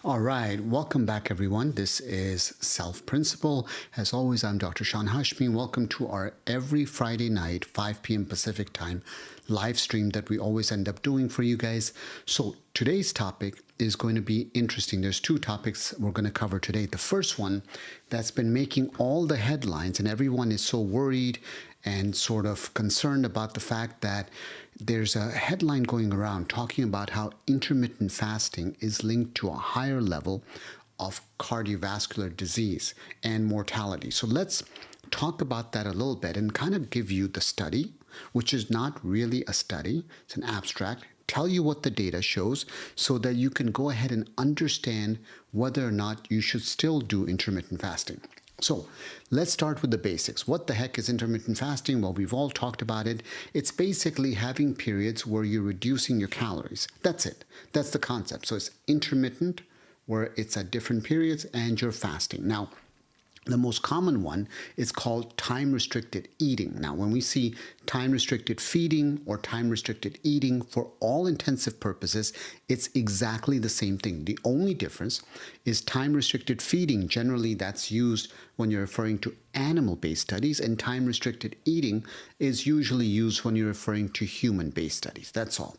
All right, welcome back, everyone. This is Self Principle. As always, I'm Dr. Hashmi. Welcome to our every Friday night, 5 p.m. Pacific time live stream that we always end up doing for you guys. So today's topic is going to be interesting. There's two topics we're going to cover today. The first one that's been making all the headlines, and everyone is so worried and sort of concerned about the fact that there's a headline going around talking about how intermittent fasting is linked to a higher level of cardiovascular disease and mortality. So let's talk about that a little bit and kind of give you the study, which is not really a study, it's an abstract, tell you what the data shows so that you can go ahead and understand whether or not you should still do intermittent fasting. So let's start with the basics. What the heck is intermittent fasting? Well, we've all talked about it. It's basically having periods where you're reducing your calories. That's it. That's the concept. So it's intermittent, where it's at different periods and you're fasting. Now, the most common one is called time-restricted eating. Now, when we see time-restricted feeding or time-restricted eating, for all intensive purposes, it's exactly the same thing. The only difference is time-restricted feeding. Generally, that's used when you're referring to animal-based studies, and time-restricted eating is usually used when you're referring to human-based studies. That's all.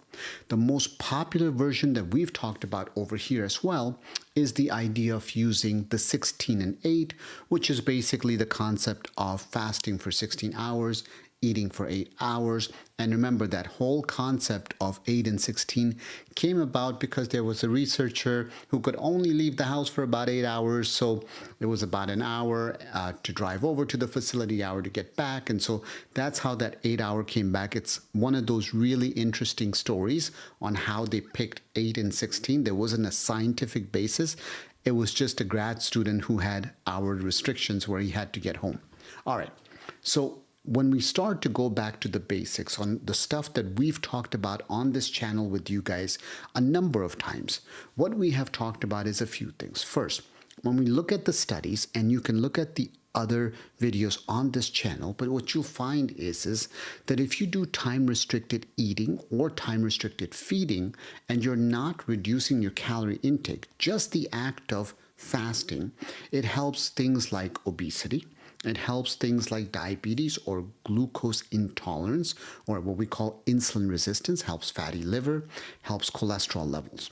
The most popular version that we've talked about over here as well is the idea of using the 16 and 8, which is basically the concept of fasting for 16 hours, eating for 8 hours. And remember, that whole concept of 8 and 16 came about because there was a researcher who could only leave the house for about 8 hours. So it was about an hour to drive over to the facility, hour to get back. And so that's how that 8 hour came back. It's one of those really interesting stories on how they picked 8 and 16. There wasn't a scientific basis. It was just a grad student who had hour restrictions where he had to get home. All right. So when we start to go back to the basics on the stuff that we've talked about on this channel with you guys a number of times, what we have talked about is a few things. First, when we look at the studies, and you can look at the other videos on this channel, but what you'll find is that if you do time-restricted eating or time-restricted feeding and you're not reducing your calorie intake, just the act of fasting, it helps things like obesity. It helps things like diabetes or glucose intolerance, or what we call insulin resistance, helps fatty liver, helps cholesterol levels.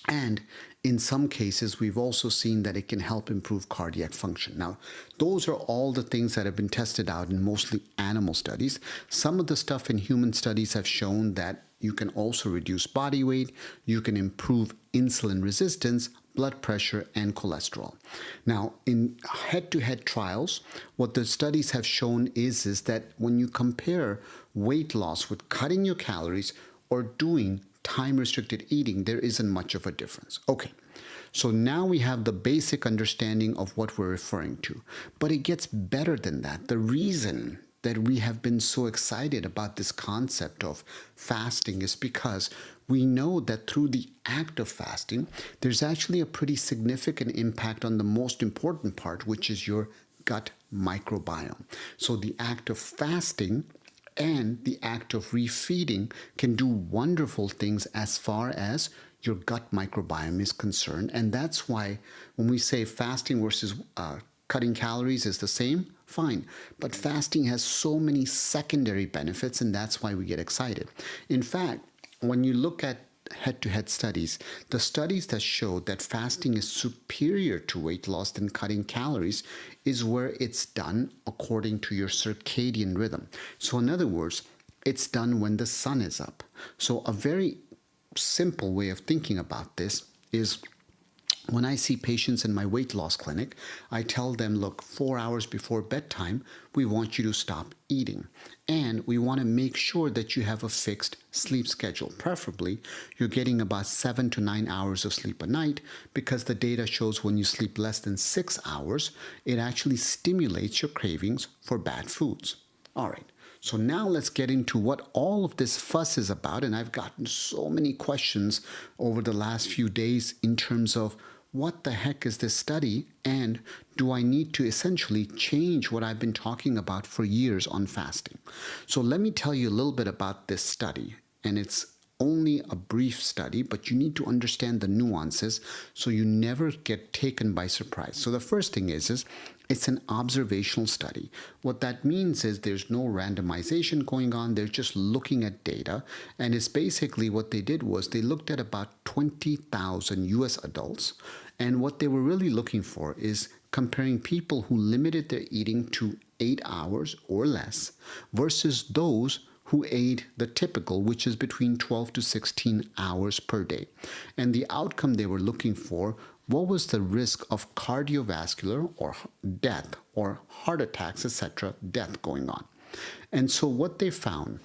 And in some cases, we've also seen that it can help improve cardiac function. Now, those are all the things that have been tested out in mostly animal studies. Some of the stuff in human studies have shown that you can also reduce body weight, you can improve insulin resistance, blood pressure, and cholesterol. Now, in head-to-head trials, what the studies have shown is that when you compare weight loss with cutting your calories or doing time-restricted eating, there isn't much of a difference. Okay, so now we have the basic understanding of what we're referring to, but it gets better than that. The reason that we have been so excited about this concept of fasting is because we know that through the act of fasting, there's actually a pretty significant impact on the most important part, which is your gut microbiome. So the act of fasting and the act of refeeding can do wonderful things as far as your gut microbiome is concerned. And that's why when we say fasting versus cutting calories is the same, fine. But fasting has so many secondary benefits, and that's why we get excited. In fact, when you look at head-to-head studies, the studies that show that fasting is superior to weight loss than cutting calories is where it's done according to your circadian rhythm. So in other words, it's done when the sun is up. So a very simple way of thinking about this is when I see patients in my weight loss clinic, I tell them, look, 4 hours before bedtime, we want you to stop eating. And we want to make sure that you have a fixed sleep schedule. Preferably, you're getting about 7 to 9 hours of sleep a night, because the data shows when you sleep less than 6 hours, it actually stimulates your cravings for bad foods. All right. So now let's get into what all of this fuss is about. And I've gotten so many questions over the last few days in terms of what the heck is this study, and do I need to essentially change what I've been talking about for years on fasting? So let me tell you a little bit about this study, and it's only a brief study, but you need to understand the nuances so you never get taken by surprise. So the first thing is it's an observational study. What that means is there's no randomization going on. They're just looking at data. And it's basically what they did was they looked at about 20,000 US adults. And what they were really looking for is comparing people who limited their eating to 8 hours or less versus those who ate the typical, which is between 12 to 16 hours per day. And the outcome they were looking for, what was the risk of cardiovascular or death or heart attacks, etc., death going on. And so what they found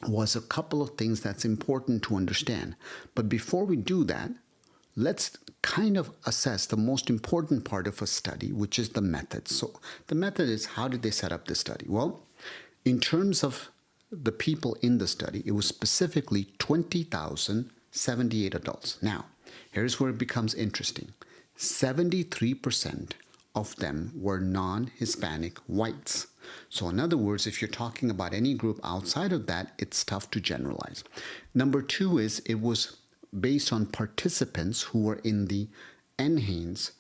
was a couple of things that's important to understand. But before we do that, let's kind of assess the most important part of a study, which is the method. So the method is, how did they set up the study? Well, in terms of the people in the study, it was specifically 20,078 adults. Now, here's where it becomes interesting. 73% of them were non-Hispanic whites. So in other words, if you're talking about any group outside of that, it's tough to generalize. Number two is it was based on participants who were in the NHANES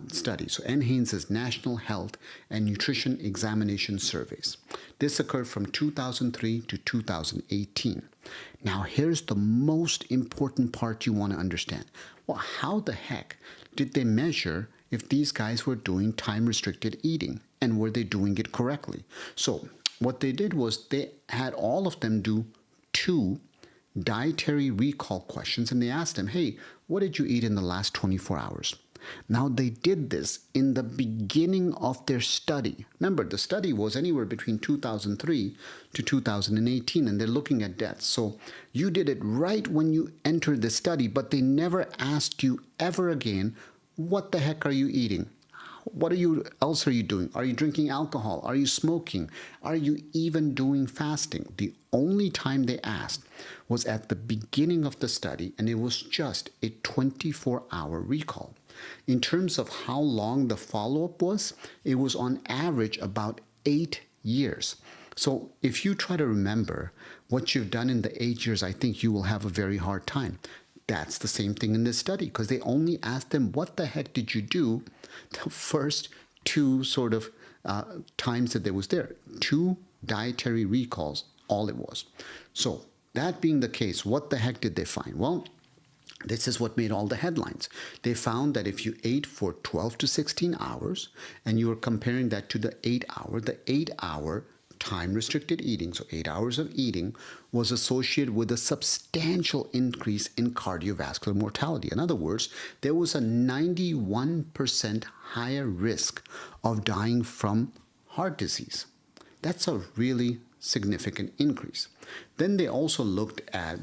study. So NHANES is National Health and Nutrition Examination Surveys. This occurred from 2003 to 2018. Now here's the most important part you want to understand. Well, how the heck did they measure if these guys were doing time-restricted eating, and were they doing it correctly? So what they did was they had all of them do 2 dietary recall questions, and they asked them, hey, what did you eat in the last 24 hours? Now, they did this in the beginning of their study. Remember, the study was anywhere between 2003 to 2018, and they're looking at deaths. So you did it right when you entered the study, but they never asked you ever again, what the heck are you eating? What else are you doing? Are you drinking alcohol? Are you smoking? Are you even doing fasting? The only time they asked was at the beginning of the study, and it was just a 24-hour recall. In terms of how long the follow-up was, it was on average about 8 years. So if you try to remember what you've done in the 8 years, I think you will have a very hard time. That's the same thing in this study, because they only asked them, what the heck did you do the first 2 sort of times that they was there? 2 dietary recalls, all it was. So that being the case, what the heck did they find? Well, this is what made all the headlines. They found that if you ate for 12 to 16 hours and you were comparing that to the 8-hour time-restricted eating, so 8 hours of eating, was associated with a substantial increase in cardiovascular mortality. In other words, there was a 91% higher risk of dying from heart disease. That's a really significant increase. Then they also looked at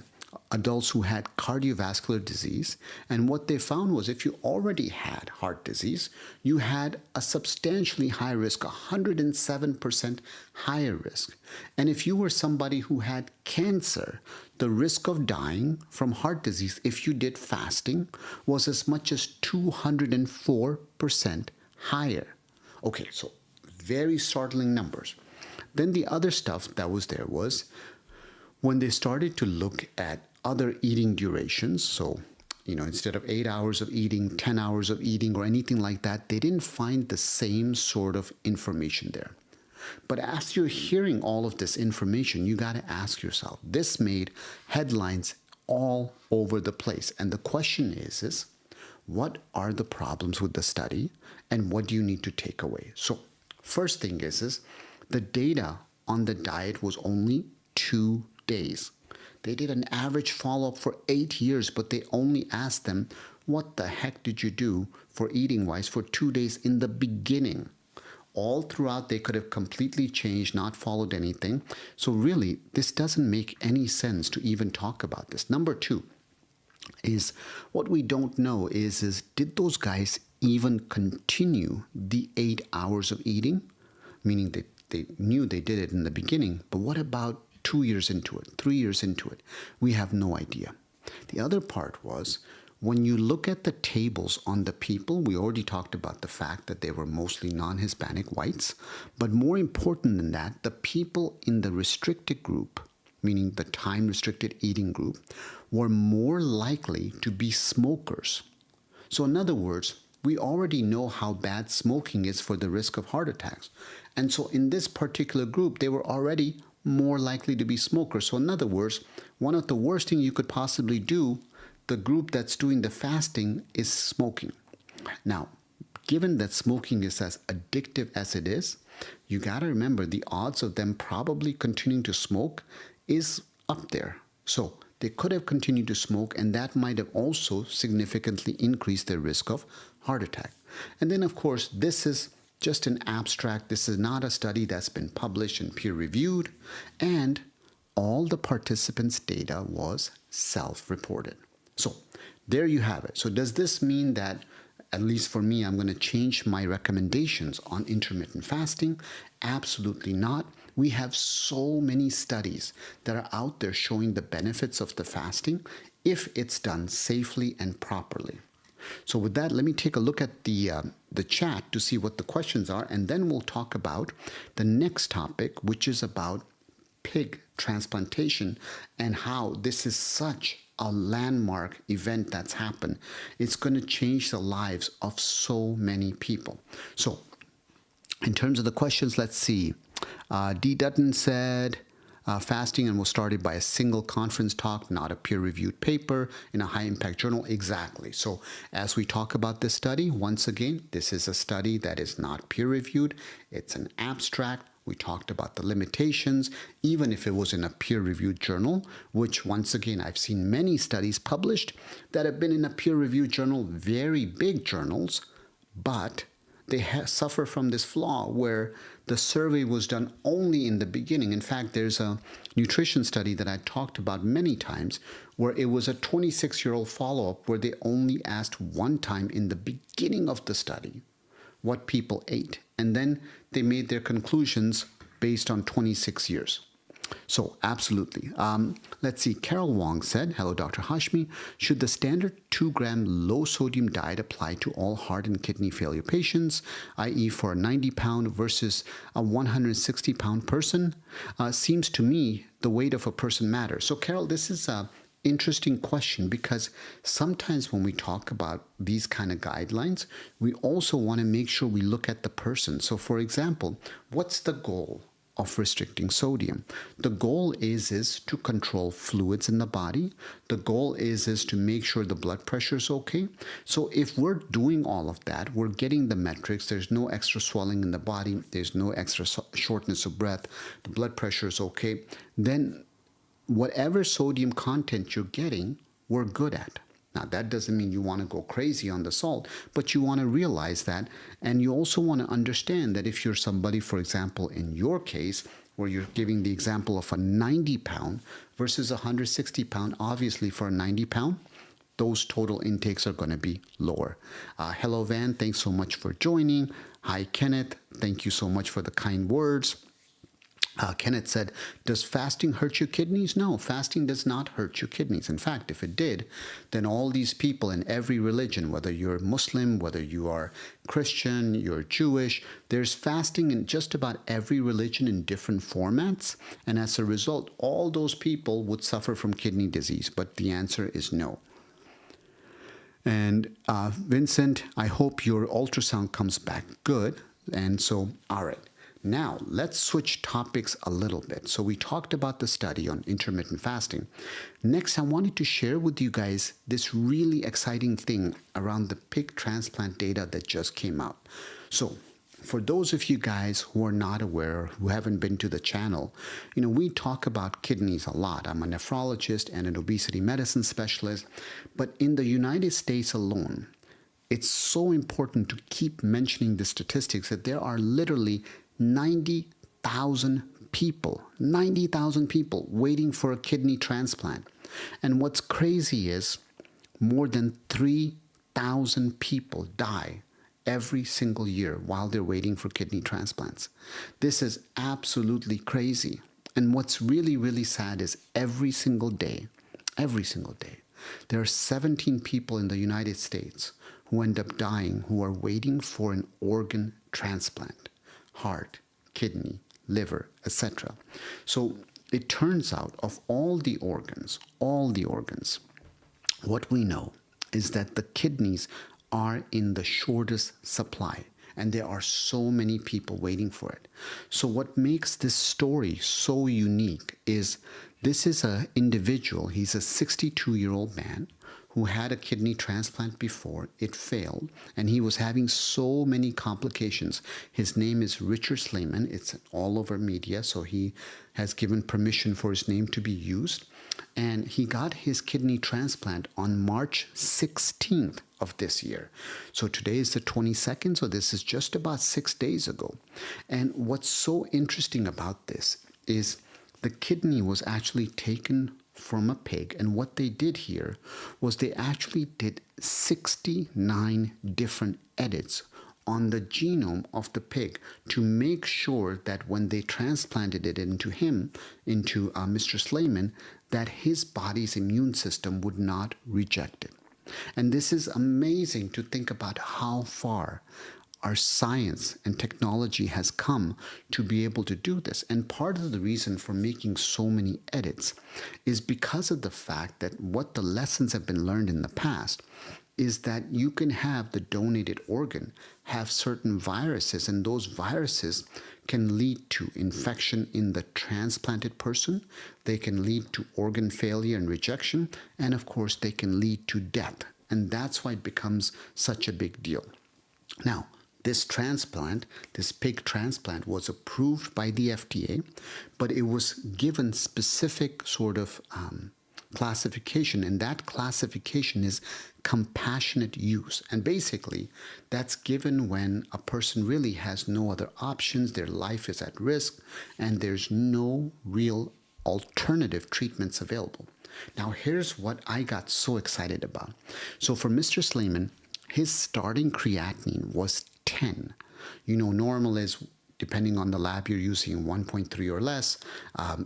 adults who had cardiovascular disease, and what they found was if you already had heart disease, you had a substantially higher risk, 107% higher risk. And if you were somebody who had cancer, the risk of dying from heart disease if you did fasting was as much as 204% higher. Okay, so very startling numbers. Then the other stuff that was there was when they started to look at other eating durations, so, instead of 8 hours of eating, 10 hours of eating, or anything like that, they didn't find the same sort of information there. But as you're hearing all of this information, you got to ask yourself, this made headlines all over the place. And the question is what are the problems with the study, and what do you need to take away? So first thing is the data on the diet was only 2 days. They did an average follow-up for 8 years, but they only asked them, what the heck did you do for eating-wise for 2 days in the beginning? All throughout, they could have completely changed, not followed anything. So really, this doesn't make any sense to even talk about this. Number 2 is what we don't know is did those guys even continue the 8 hours of eating? Meaning that they knew they did it in the beginning, but what about 2 years into it, 3 years into it? We have no idea. The other part was, when you look at the tables on the people, we already talked about the fact that they were mostly non-Hispanic whites, but more important than that, the people in the restricted group meaning the time-restricted eating group, were more likely to be smokers. So in other words, we already know how bad smoking is for the risk of heart attacks. And so in this particular group, they were already more likely to be smokers. So in other words, one of the worst things you could possibly do, the group that's doing the fasting, is smoking. Now, given that smoking is as addictive as it is, you got to remember the odds of them probably continuing to smoke is up there. So they could have continued to smoke, and that might have also significantly increased their risk of heart attack. And then, of course, this is just an abstract. This is not a study that's been published and peer-reviewed, and all the participants' data was self-reported. So there you have it. So does this mean that, at least for me, I'm going to change my recommendations on intermittent fasting? Absolutely not. We have so many studies that are out there showing the benefits of the fasting if it's done safely and properly. So with that, let me take a look at the chat to see what the questions are, and then we'll talk about the next topic, which is about pig transplantation and how this is such a landmark event that's happened. It's going to change the lives of so many people. So in terms of the questions, let's see. D. Dutton said, fasting and was started by a single conference talk, not a peer-reviewed paper in a high-impact journal. Exactly. So as we talk about this study, once again, this is a study that is not peer-reviewed. It's an abstract. We talked about the limitations, even if it was in a peer-reviewed journal, which once again, I've seen many studies published that have been in a peer-reviewed journal, very big journals, but they suffer from this flaw where the survey was done only in the beginning. In fact, there's a nutrition study that I talked about many times where it was a 26-year-old follow-up where they only asked one time in the beginning of the study what people ate. And then they made their conclusions based on 26 years. So absolutely. Let's see. Carol Wong said, hello, Dr. Hashmi. Should the standard 2-gram low-sodium diet apply to all heart and kidney failure patients, i.e. for a 90-pound versus a 160-pound person? Seems to me the weight of a person matters. So, Carol, this is a interesting question because sometimes when we talk about these kind of guidelines, we also want to make sure we look at the person. So, for example, what's the goal of restricting sodium? The goal is to control fluids in the body. The goal is to make sure the blood pressure is okay. So if we're doing all of that, we're getting the metrics, there's no extra swelling in the body, there's no extra shortness of breath, the blood pressure is okay, then whatever sodium content you're getting, we're good at. Now, that doesn't mean you want to go crazy on the salt, but you want to realize that. And you also want to understand that if you're somebody, for example, in your case, where you're giving the example of a 90-pound versus a 160-pound, obviously for a 90-pound, those total intakes are going to be lower. Hello, Van. Thanks so much for joining. Hi, Kenneth. Thank you so much for the kind words. Kenneth said, does fasting hurt your kidneys? No, fasting does not hurt your kidneys. In fact, if it did, then all these people in every religion, whether you're Muslim, whether you are Christian, you're Jewish, there's fasting in just about every religion in different formats. And as a result, all those people would suffer from kidney disease. But the answer is no. And Vincent, I hope your ultrasound comes back good. And so, all right. Now, let's switch topics a little bit. So we talked about the study on intermittent fasting. Next, I wanted to share with you guys this really exciting thing around the pig transplant data that just came out. So for those of you guys who are not aware, who haven't been to the channel, we talk about kidneys a lot. I'm a nephrologist and an obesity medicine specialist. But in the United States alone, it's so important to keep mentioning the statistics that there are literally 90,000 people waiting for a kidney transplant. And what's crazy is more than 3,000 people die every single year while they're waiting for kidney transplants. This is absolutely crazy. And what's really, really sad is every single day, there are 17 people in the United States who end up dying who are waiting for an organ transplant. Heart, kidney, liver, etc. So it turns out of all the organs, what we know is that the kidneys are in the shortest supply, and there are so many people waiting for it. So what makes this story so unique is this is an individual, he's a 62-year-old man who had a kidney transplant before. It failed, and he was having so many complications. His name is Richard Slayman. It's all over media, so he has given permission for his name to be used. And he got his kidney transplant on March 16th of this year. So today is the 22nd, so this is just about 6 days ago. And what's so interesting about this is the kidney was actually taken from a pig, and what they did here was they actually did 69 different edits on the genome of the pig to make sure that when they transplanted it into Mr. Slayman, that his body's immune system would not reject it. And this is amazing to think about how far our science and technology has come to be able to do this. And part of the reason for making so many edits is because of the fact that what the lessons have been learned in the past is that you can have the donated organ have certain viruses, and those viruses can lead to infection in the transplanted person. They can lead to organ failure and rejection, and of course they can lead to death. And that's why it becomes such a big deal. Now, this transplant, this pig transplant, was approved by the FDA, but it was given specific sort of classification, and that classification is compassionate use. And basically, that's given when a person really has no other options, their life is at risk, and there's no real alternative treatments available. Now, here's what I got so excited about. So for Mr. Slayman, his starting creatinine was 10. Normal is, depending on the lab you're using, 1.3 or less,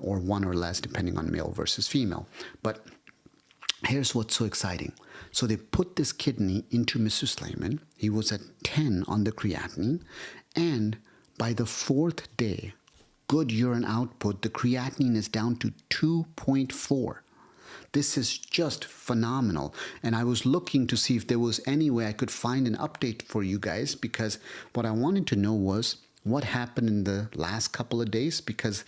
or 1 or less, depending on male versus female. But here's what's so exciting. So they put this kidney into Mr. Slayman. He was at 10 on the creatinine, and by the 4th day, good urine output, the creatinine is down to 2.4. This is just phenomenal. And I was looking to see if there was any way I could find an update for you guys, because what I wanted to know was what happened in the last couple of days, because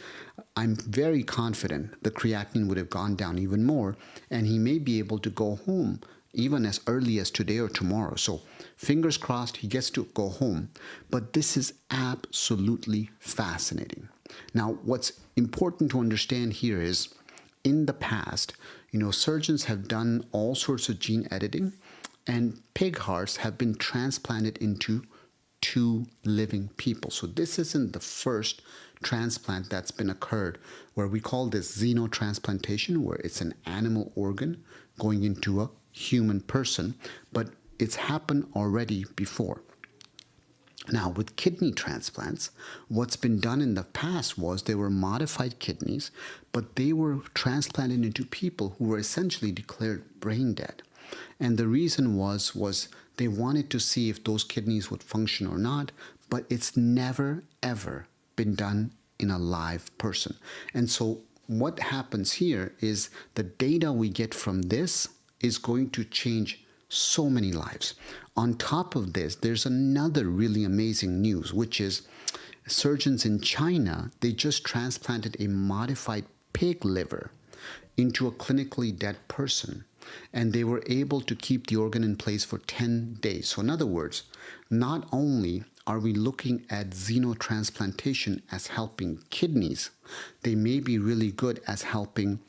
I'm very confident the creatinine would have gone down even more, and he may be able to go home even as early as today or tomorrow. So fingers crossed he gets to go home. But this is absolutely fascinating. Now, what's important to understand here is, in the past, surgeons have done all sorts of gene editing, and pig hearts have been transplanted into 2 living people. So this isn't the first transplant that's been occurred, where we call this xenotransplantation, where it's an animal organ going into a human person, but it's happened already before. Now, with kidney transplants, what's been done in the past was they were modified kidneys, but they were transplanted into people who were essentially declared brain dead. And the reason was they wanted to see if those kidneys would function or not, but it's never, ever been done in a live person. And so what happens here is the data we get from this is going to change so many lives. On top of this, there's another really amazing news, which is surgeons in China, they just transplanted a modified pig liver into a clinically dead person, and they were able to keep the organ in place for 10 days. So in other words, not only are we looking at xenotransplantation as helping kidneys, they may be really good as helping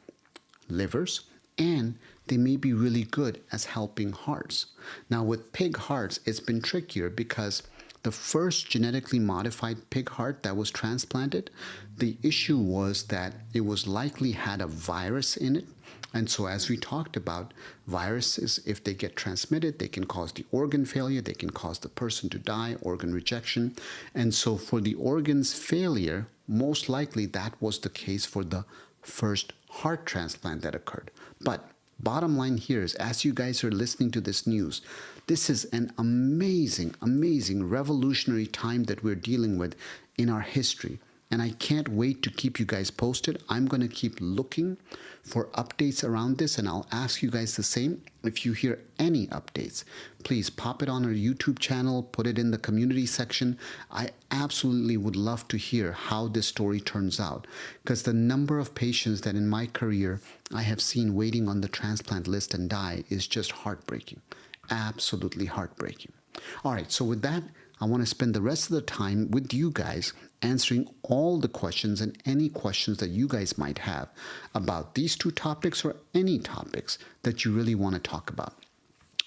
livers, and they may be really good as helping hearts. Now, with pig hearts, it's been trickier because the first genetically modified pig heart that was transplanted, the issue was that it was likely had a virus in it. And so, as we talked about, viruses, if they get transmitted, they can cause the organ failure, they can cause the person to die, organ rejection. And so for the organ's failure, most likely that was the case for the first heart transplant that occurred. But bottom line here is, as you guys are listening to this news, this is an amazing, amazing, revolutionary time that we're dealing with in our history. And I can't wait to keep you guys posted. I'm going to keep looking for updates around this, and I'll ask you guys the same. If you hear any updates, please pop it on our YouTube channel, put it in the community section. I absolutely would love to hear how this story turns out, because the number of patients that in my career I have seen waiting on the transplant list and die is just heartbreaking. Absolutely heartbreaking. All right, so with that, I want to spend the rest of the time with you guys answering all the questions and any questions that you guys might have about these two topics or any topics that you really want to talk about.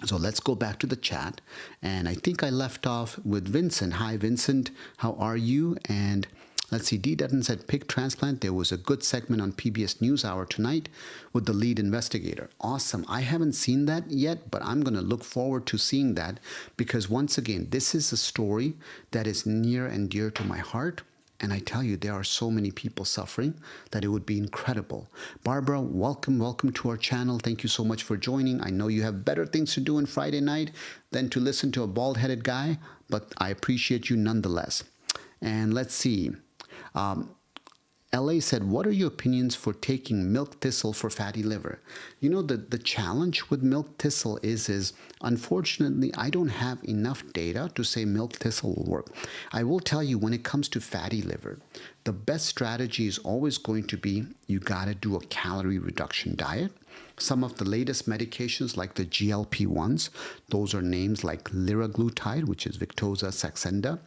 So let's go back to the chat. And I think I left off with Vincent. Hi, Vincent. How are you? And let's see, D. Dutton said pig transplant. There was a good segment on PBS NewsHour tonight with the lead investigator. Awesome. I haven't seen that yet, but I'm going to look forward to seeing that, because once again, this is a story that is near and dear to my heart. And I tell you, there are so many people suffering that it would be incredible. Barbara, welcome to our channel. Thank you so much for joining. I know you have better things to do on Friday night than to listen to a bald-headed guy, but I appreciate you nonetheless. And let's see. LA said, what are your opinions for taking milk thistle for fatty liver? You know, the challenge with milk thistle is unfortunately, I don't have enough data to say milk thistle will work. I will tell you, when it comes to fatty liver, the best strategy is always going to be you got to do a calorie reduction diet. Some of the latest medications like the GLP-1s, those are names like liraglutide, which is Victoza, Saxenda.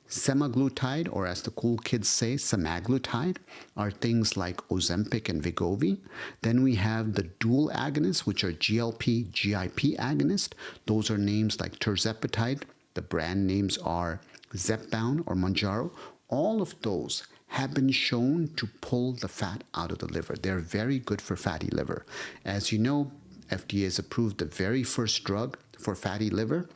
Semaglutide, or as the cool kids say, semaglutide, are things like Ozempic and Wegovy. Then we have the dual agonists, which are GLP, GIP agonist. Those are names like tirzepatide. The brand names are Zepbound or Mounjaro. All of those have been shown to pull the fat out of the liver. They're very good for fatty liver. As you know, FDA has approved the very first drug for fatty liver.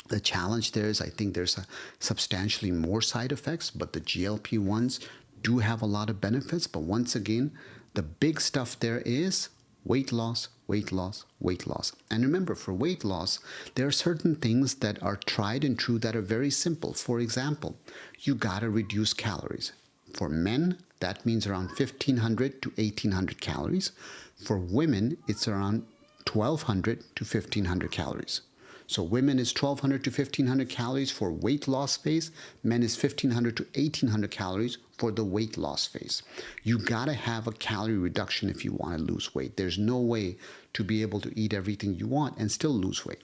The challenge there is I think there's substantially more side effects, but the GLP-1s do have a lot of benefits. But once again, the big stuff there is weight loss, weight loss, weight loss. And remember, for weight loss, there are certain things that are tried and true that are very simple. For example, you gotta reduce calories. For men, that means around 1,500 to 1,800 calories. For women, it's around 1,200 to 1,500 calories. So women is 1,200 to 1,500 calories for weight loss phase. Men is 1,500 to 1,800 calories for the weight loss phase. You gotta have a calorie reduction if you want to lose weight. There's no way to be able to eat everything you want and still lose weight.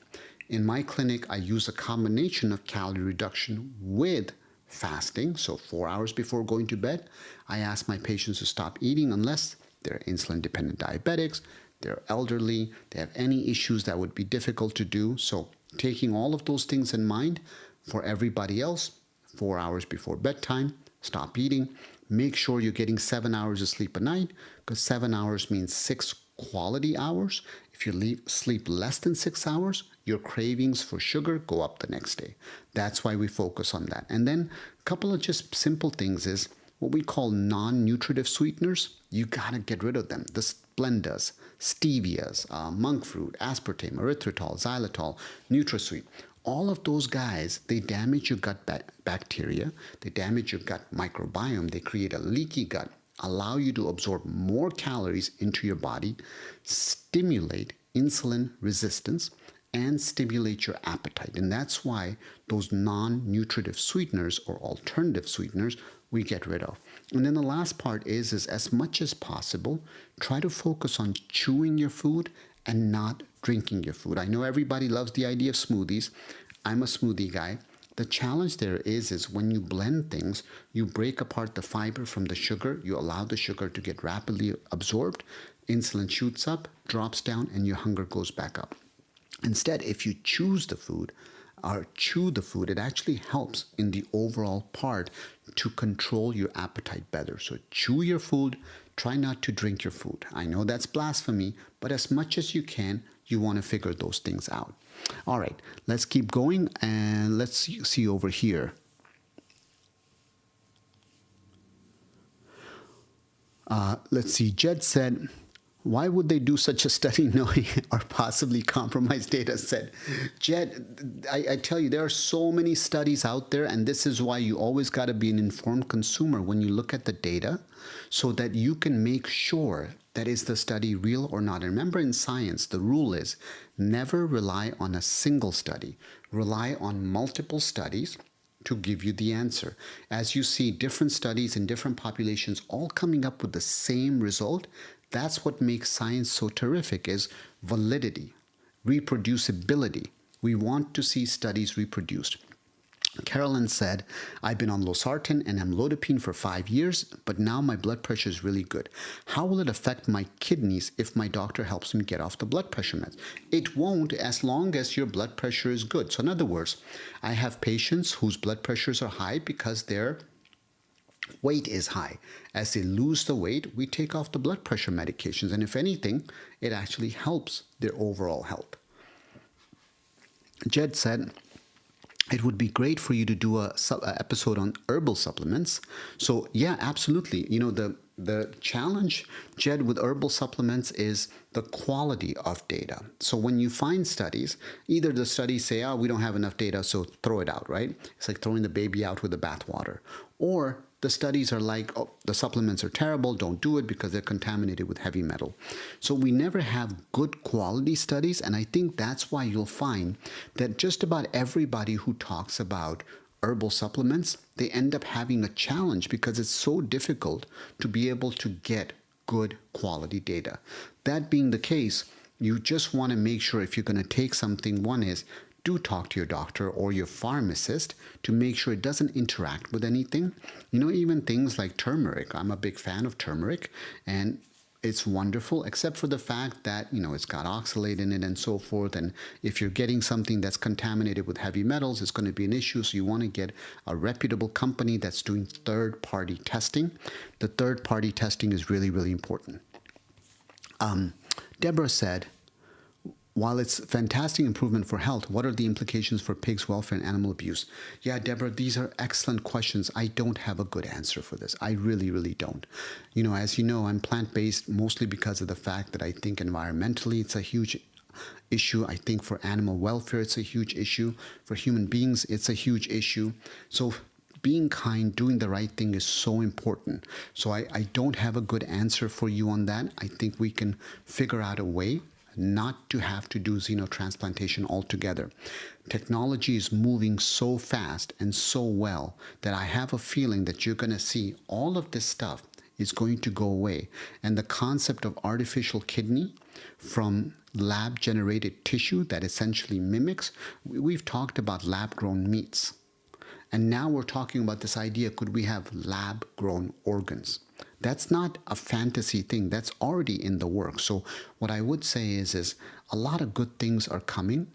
In my clinic, I use a combination of calorie reduction with fasting. So 4 hours before going to bed, I ask my patients to stop eating unless they're insulin-dependent diabetics, they're elderly, they have any issues that would be difficult to do. So taking all of those things in mind, for everybody else, 4 hours before bedtime, stop eating. Make sure you're getting 7 hours of sleep a night, because 7 hours means 6 quality hours. If you sleep less than 6 hours, your cravings for sugar go up the next day. That's why we focus on that. And then a couple of just simple things is what we call non-nutritive sweeteners. You gotta get rid of them. The Splendas, stevias, monk fruit, aspartame, erythritol, xylitol, NutraSweet. All of those guys, they damage your gut bacteria, they damage your gut microbiome, they create a leaky gut, allow you to absorb more calories into your body, stimulate insulin resistance, and stimulate your appetite. And that's why those non-nutritive sweeteners or alternative sweeteners we get rid of. And then the last part is as much as possible, try to focus on chewing your food and not drinking your food. I know everybody loves the idea of smoothies. I'm a smoothie guy. The challenge there is when you blend things, you break apart the fiber from the sugar, you allow the sugar to get rapidly absorbed, insulin shoots up, drops down, and your hunger goes back up. Instead, if you choose the food or chew the food, it actually helps in the overall part to control your appetite better. So chew your food, try not to drink your food. I know that's blasphemy, but as much as you can, you want to figure those things out. All right, let's keep going and let's see over here. Let's see, Jed said, Why would they do such a study knowing or possibly compromised data set? Jed, I tell you, there are so many studies out there, and this is why you always got to be an informed consumer when you look at the data so that you can make sure that is the study real or not. And remember, in science, the rule is never rely on a single study, rely on multiple studies to give you the answer. As you see different studies in different populations all coming up with the same result, that's what makes science so terrific is validity, reproducibility. We want to see studies reproduced. Carolyn said, I've been on losartan and amlodipine for 5 years, but now my blood pressure is really good. How will it affect my kidneys if my doctor helps me get off the blood pressure meds? It won't as long as your blood pressure is good. So in other words, I have patients whose blood pressures are high because their weight is high. As they lose the weight, we take off the blood pressure medications. And if anything, it actually helps their overall health. Jed said, it would be great for you to do a episode on herbal supplements. So yeah, absolutely. You know, the challenge, Jed, with herbal supplements is the quality of data. So when you find studies, either the studies say, oh, we don't have enough data, so throw it out, right? It's like throwing the baby out with the bathwater. Or the studies are like, oh, the supplements are terrible, don't do it because they're contaminated with heavy metal. So we never have good quality studies, and I think that's why you'll find that just about everybody who talks about herbal supplements, they end up having a challenge because it's so difficult to be able to get good quality data. That being the case, you just want to make sure if you're going to take something, one is do talk to your doctor or your pharmacist to make sure it doesn't interact with anything. You know, even things like turmeric. I'm a big fan of turmeric, and it's wonderful, except for the fact that, you know, it's got oxalate in it and so forth. And if you're getting something that's contaminated with heavy metals, it's going to be an issue. So you want to get a reputable company that's doing third-party testing. The third-party testing is really, really important. Deborah said, while it's fantastic improvement for health, what are the implications for pigs' welfare and animal abuse? Yeah, Deborah, these are excellent questions. I don't have a good answer for this. I really, really don't. You know, as you know, I'm plant-based mostly because of the fact that I think environmentally it's a huge issue. I think for animal welfare, it's a huge issue. For human beings, it's a huge issue. So being kind, doing the right thing is so important. So I don't have a good answer for you on that. I think we can figure out a way not to have to do xenotransplantation altogether. Technology is moving so fast and so well that I have a feeling that you're going to see all of this stuff is going to go away. And the concept of artificial kidney from lab-generated tissue that essentially mimics, we've talked about lab-grown meats. And now we're talking about this idea, could we have lab-grown organs? That's not a fantasy thing. That's already in the works. So what I would say is a lot of good things are coming.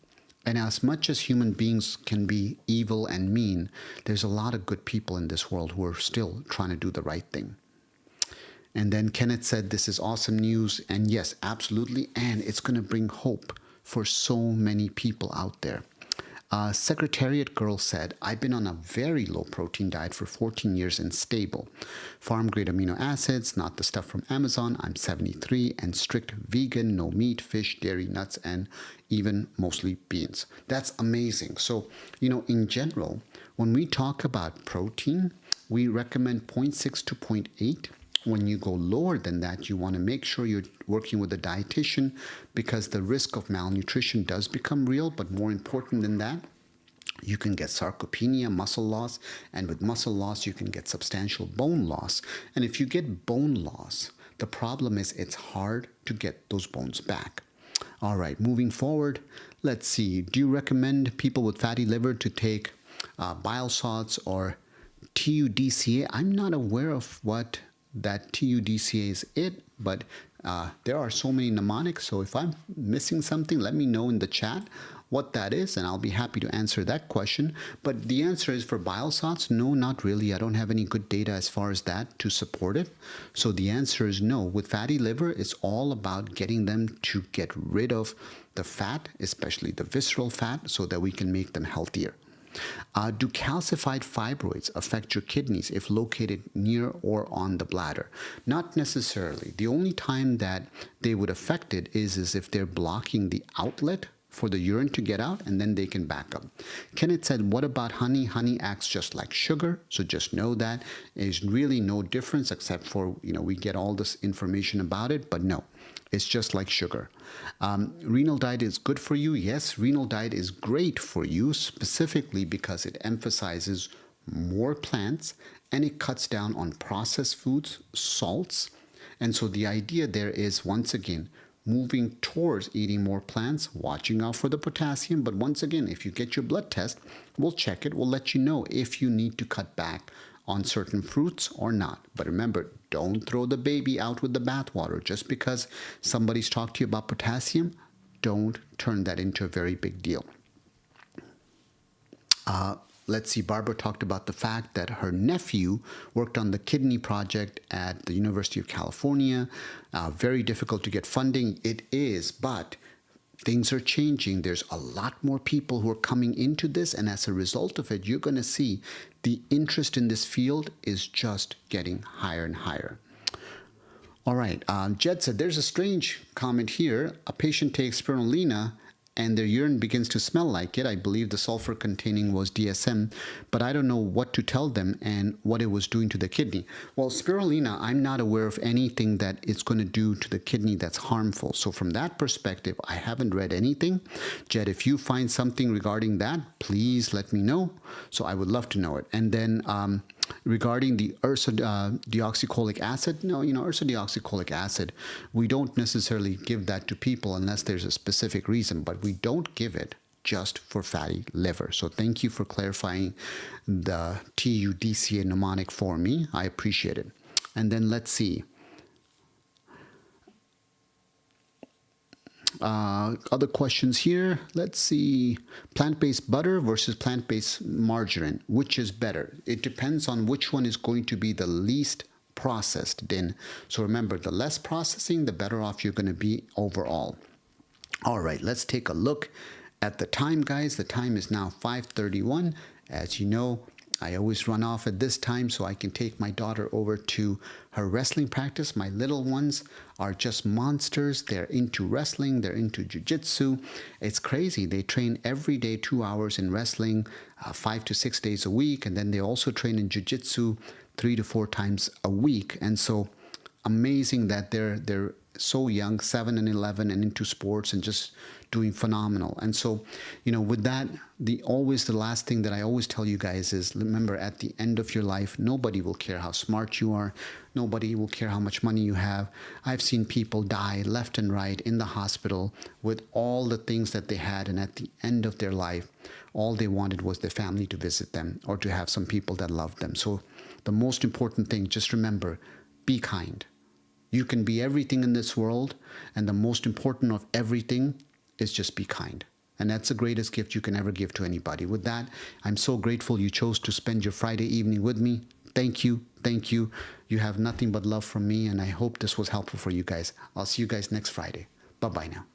And as much as human beings can be evil and mean, there's a lot of good people in this world who are still trying to do the right thing. And then Kenneth said, this is awesome news. And yes, absolutely. And it's going to bring hope for so many people out there. Secretariat Girl said, I've been on a very low protein diet for 14 years and stable. Farm grade amino acids, not the stuff from Amazon. I'm 73 and strict vegan, no meat, fish, dairy, nuts, and even mostly beans. That's amazing. So, you know, in general, when we talk about protein, we recommend 0.6 to 0.8. When you go lower than that, you want to make sure you're working with a dietitian because the risk of malnutrition does become real. But more important than that, you can get sarcopenia, muscle loss, and with muscle loss, you can get substantial bone loss. And if you get bone loss, the problem is it's hard to get those bones back. All right, moving forward, let's see. Do you recommend people with fatty liver to take bile salts or TUDCA? I'm not aware of what that TUDCA is but there are so many mnemonics. So if I'm missing something, let me know in the chat what that is, and I'll be happy to answer that question. But the answer is for bile salts, no, not really. I don't have any good data as far as that to support it. So the answer is no. With fatty liver, it's all about getting them to get rid of the fat, especially the visceral fat, so that we can make them healthier. Do calcified fibroids affect your kidneys if located near or on the bladder? Not necessarily. The only time that they would affect it is if they're blocking the outlet for the urine to get out, and then they can back up. Kenneth said, what about honey? Honey acts just like sugar, so just know that there's really no difference except for, we get all this information about it, but no, it's just like sugar. Renal diet is good for you. Yes, renal diet is great for you, specifically because it emphasizes more plants and it cuts down on processed foods, salts. And so the idea there is, once again, moving towards eating more plants, watching out for the potassium. But once again, if you get your blood test, we'll check it. We'll let you know if you need to cut back on certain fruits or not. But remember, don't throw the baby out with the bathwater. Just because somebody's talked to you about potassium, don't turn that into a very big deal. Let's see, Barbara talked about the fact that her nephew worked on the kidney project at the University of California. Very difficult to get funding. It is, but things are changing. There's a lot more people who are coming into this, and as a result of it, you're going to see the interest in this field is just getting higher and higher. All right, Jed said, there's a strange comment here. A patient takes spirulina and their urine begins to smell like it. I believe the sulfur containing was DSM, but I don't know what to tell them and what it was doing to the kidney. Well, spirulina, I'm not aware of anything that it's going to do to the kidney that's harmful. So from that perspective, I haven't read anything. Jed, if you find something regarding that, please let me know. So I would love to know it. And then regarding the ursodeoxycholic acid, no, ursodeoxycholic acid, we don't necessarily give that to people unless there's a specific reason, but we don't give it just for fatty liver. So thank you for clarifying the TUDCA mnemonic for me. I appreciate it. And then let's see. Other questions here. Let's see. Plant-based butter versus plant-based margarine. Which is better? It depends on which one is going to be the least processed then. So remember, the less processing, the better off you're going to be overall. All right, let's take a look at the time, guys. The time is now 5:31. As you know, I always run off at this time so I can take my daughter over to her wrestling practice. My little ones are just monsters. They're into wrestling. They're into jiu-jitsu. It's crazy. They train every day 2 hours in wrestling, 5 to 6 days a week. And then they also train in jiu-jitsu 3 to 4 times a week. And so amazing that they're so young, 7 and 11, and into sports and just doing phenomenal. And so, with that, the last thing that I always tell you guys is, remember, at the end of your life, nobody will care how smart you are. Nobody will care how much money you have. I've seen people die left and right in the hospital with all the things that they had, and at the end of their life, all they wanted was their family to visit them or to have some people that loved them. So the most important thing, just remember, be kind. You can be everything in this world, and the most important of everything is just be kind. And that's the greatest gift you can ever give to anybody. With that, I'm so grateful you chose to spend your Friday evening with me. Thank you. Thank you. You have nothing but love from me, and I hope this was helpful for you guys. I'll see you guys next Friday. Bye-bye now.